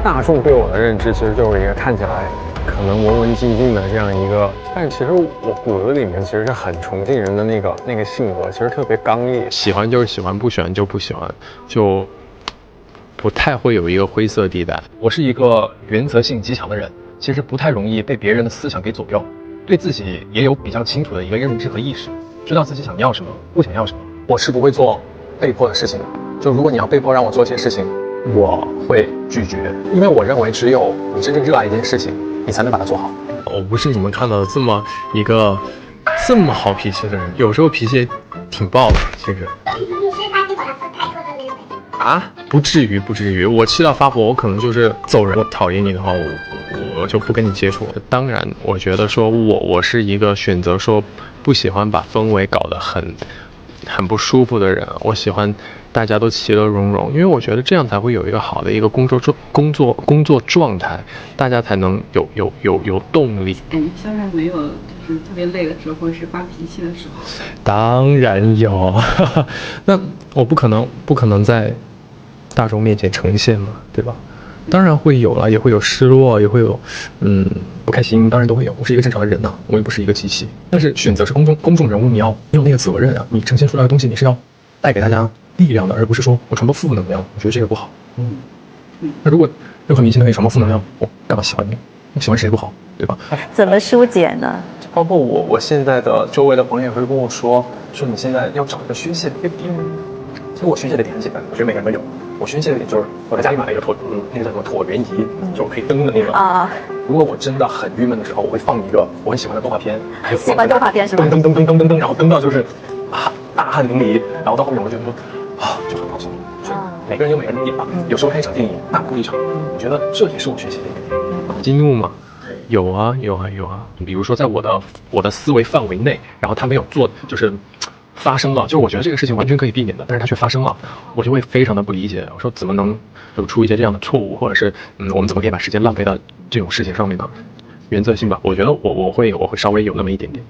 大众对我的认知其实就是一个看起来可能文文静静的这样一个，但其实我骨子里面其实是很崇敬人的那个性格，其实特别刚烈。喜欢就是喜欢，不喜欢就不喜欢，就不太会有一个灰色地带。我是一个原则性极强的人，其实不太容易被别人的思想给左右，对自己也有比较清楚的一个认知和意识，知道自己想要什么，不想要什么。我是不会做被迫的事情的，就如果你要被迫让我做一些事情，我会拒绝，因为我认为只有你真正热爱一件事情，你才能把它做好。我不是你们看到的这么好脾气的人，有时候脾气挺暴的，其实。啊，不至于，我气到发火，我可能就是走人。我讨厌你的话，我就不跟你接触。当然，我觉得说我是一个选择说不喜欢把氛围搞得很不舒服的人，我喜欢大家都其乐融融，因为我觉得这样才会有一个好的一个工作状态，大家才能有动力。肖战没有就是特别累的时候，或者是发脾气的时候？当然有，那我不可能在大众面前呈现嘛，对吧？当然会有了，也会有失落，也会有不开心，当然都会有。我是一个正常的人呐，我也不是一个机器。但是选择是公众人物，你有那个责任啊，你呈现出来的东西你是要带给大家力量的，而不是说我传播负能量。我觉得这个不好。那如果任何明星都可以传播负能量，我干嘛喜欢你？我喜欢谁不好，对吧？怎么疏解呢？包括我现在的周围的朋友也会跟我说你现在要找一个宣泄的点。其实我宣泄的点很简单，我觉得每个人都有。我宣泄的点就是我在家里买了一个那个叫什么椭圆仪，就是可以蹬的那个啊。如果我真的很郁闷的时候，我会放一个我很喜欢的动画片，喜欢动画片是吧？噔，然后蹬到就是大汗淋漓，然后到后面我就觉得就很放松。每个人有每个人的点吧，有时候看一场电影大哭一场，我觉得这也是我学习的一个点。激怒吗？有啊。比如说在我的思维范围内，然后他没有做，就是发生了，就是我觉得这个事情完全可以避免的，但是它却发生了，我就会非常的不理解。我说怎么能有出一些这样的错误，或者是我们怎么可以把时间浪费到这种事情上面呢？原则性吧，我觉得我会稍微有那么一点点。